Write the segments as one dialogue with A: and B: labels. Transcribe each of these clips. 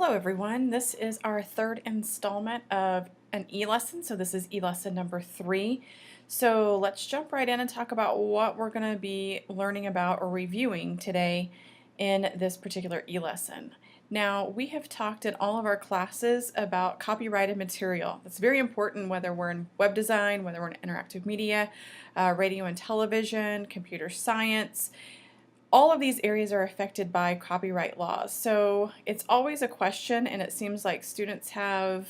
A: Hello everyone, this is our third installment of an e-lesson, so this is e-lesson number 3. So let's jump right in and talk about what we're going to be learning about or reviewing today in this particular e-lesson. Now, we have talked in all of our classes about copyrighted material. That's very important whether we're in web design, whether we're in interactive media, radio and television, computer science. All of these areas are affected by copyright laws. So it's always a question, and it seems like students have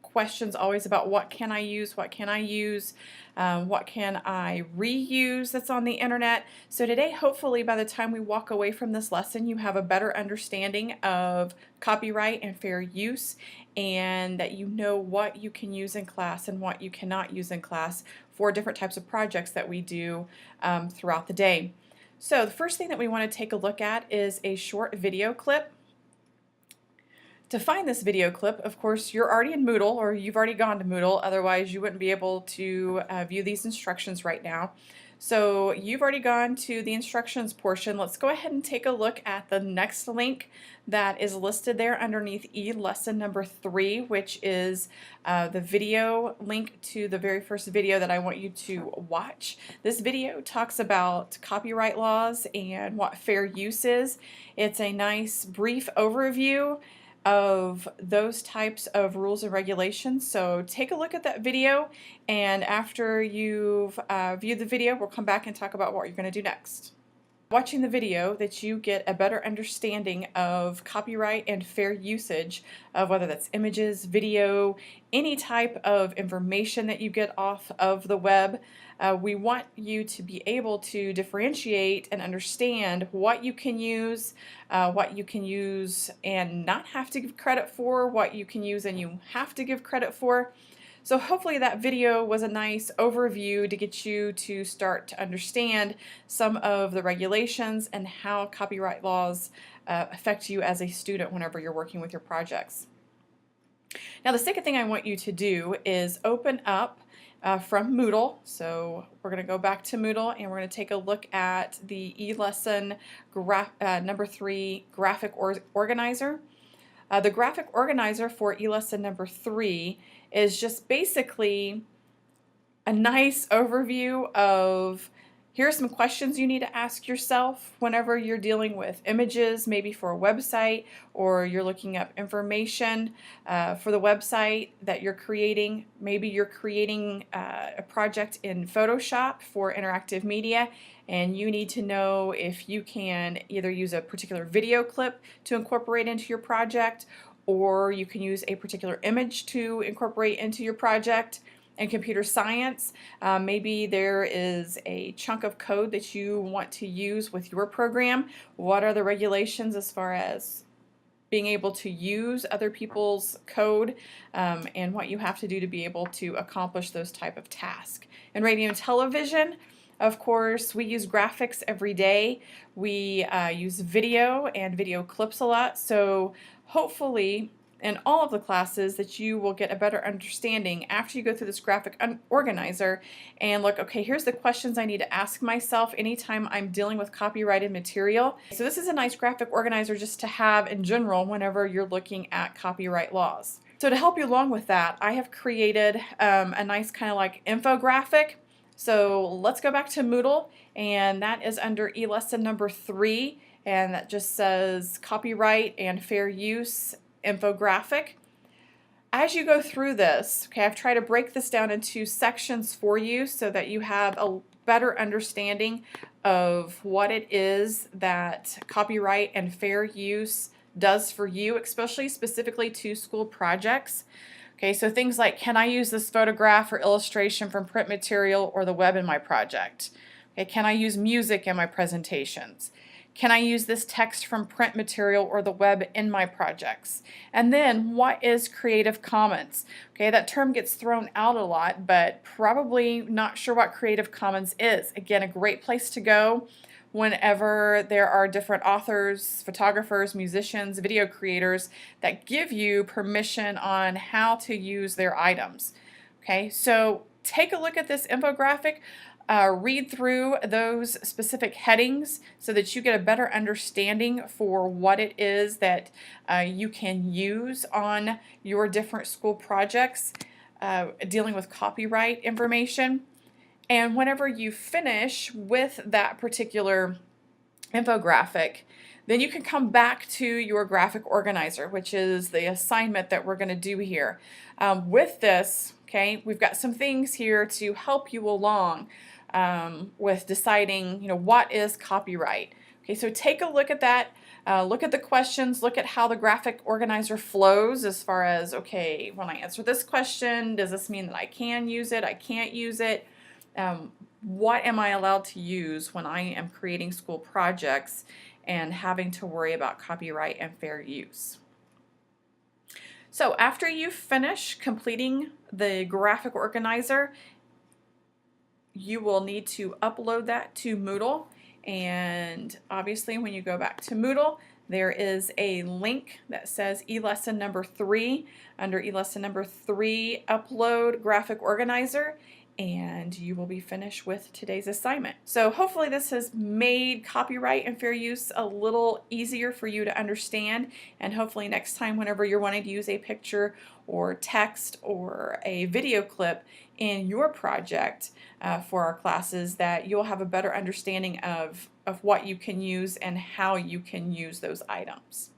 A: questions always about what can I use, what can I use, what can I reuse that's on the internet. So today, hopefully, by the time we walk away from this lesson, you have a better understanding of copyright and fair use, and that you know what you can use in class and what you cannot use in class for different types of projects that we do throughout the day. So the first thing that we want to take a look at is a short video clip. To find this video clip, of course, you're already in Moodle or you've already gone to Moodle, otherwise you wouldn't be able to view these instructions right now. So you've already gone to the instructions portion. Let's go ahead and take a look at the next link that is listed there underneath lesson number 3, which is the video link to the very first video that I want you to watch. This video talks about copyright laws and what fair use is. It's a nice brief overview of those types of rules and regulations. So take a look at that video, and after you've viewed the video, we'll come back and talk about what you're going to do next. Watching the video, that you get a better understanding of copyright and fair usage of whether that's images, video, any type of information that you get off of the web. We want you to be able to differentiate and understand what you can use and not have to give credit for, what you can use and you have to give credit for. So hopefully that video was a nice overview to get you to start to understand some of the regulations and how copyright laws affect you as a student whenever you're working with your projects. Now, the second thing I want you to do is open up from Moodle. So we're going to go back to Moodle and we're going to take a look at the e-lesson number 3 graphic organizer. The graphic organizer for e-lesson number 3 is just basically a nice overview of here are some questions you need to ask yourself whenever you're dealing with images, maybe for a website, or you're looking up information for the website that you're creating. Maybe you're creating a project in Photoshop for interactive media, and you need to know if you can either use a particular video clip to incorporate into your project, or you can use a particular image to incorporate into your project. In computer science, maybe there is a chunk of code that you want to use with your program. What are the regulations as far as being able to use other people's code and what you have to do to be able to accomplish those type of tasks. In radio and television, of course, we use graphics every day. We use video and video clips a lot, so hopefully in all of the classes that you will get a better understanding after you go through this graphic organizer and look, okay, here's the questions I need to ask myself anytime I'm dealing with copyrighted material. So this is a nice graphic organizer just to have in general whenever you're looking at copyright laws. So to help you along with that, I have created a nice kind of like infographic. So let's go back to Moodle, and that is under e-lesson number 3, and that just says copyright and fair use infographic. As you go through this, okay, I've tried to break this down into sections for you so that you have a better understanding of what it is that copyright and fair use does for you, especially specifically to school projects. Okay, so things like, can I use this photograph or illustration from print material or the web in my project? Okay, can I use music in my presentations? Can I use this text from print material or the web in my projects? And then, what is Creative Commons? Okay, that term gets thrown out a lot, but probably not sure what Creative Commons is. Again, a great place to go whenever there are different authors, photographers, musicians, video creators that give you permission on how to use their items. Okay, so take a look at this infographic. read through those specific headings so that you get a better understanding for what it is that you can use on your different school projects dealing with copyright information. And whenever you finish with that particular infographic, then you can come back to your graphic organizer, which is the assignment that we're going to do here. With this, okay, we've got some things here to help you along with deciding, what is copyright. Okay, so take a look at that. Look at the questions, look at how the graphic organizer flows as far as, okay, when I answer this question, does this mean that I can use it, I can't use it? What am I allowed to use when I am creating school projects and having to worry about copyright and fair use? So after you finish completing the graphic organizer, you will need to upload that to Moodle. And obviously when you go back to Moodle, there is a link that says eLesson number 3. Under eLesson number 3, upload graphic organizer, and you will be finished with today's assignment. So hopefully this has made copyright and fair use a little easier for you to understand, and hopefully next time whenever you're wanting to use a picture or text or a video clip in your project for our classes, that you'll have a better understanding of what you can use and how you can use those items.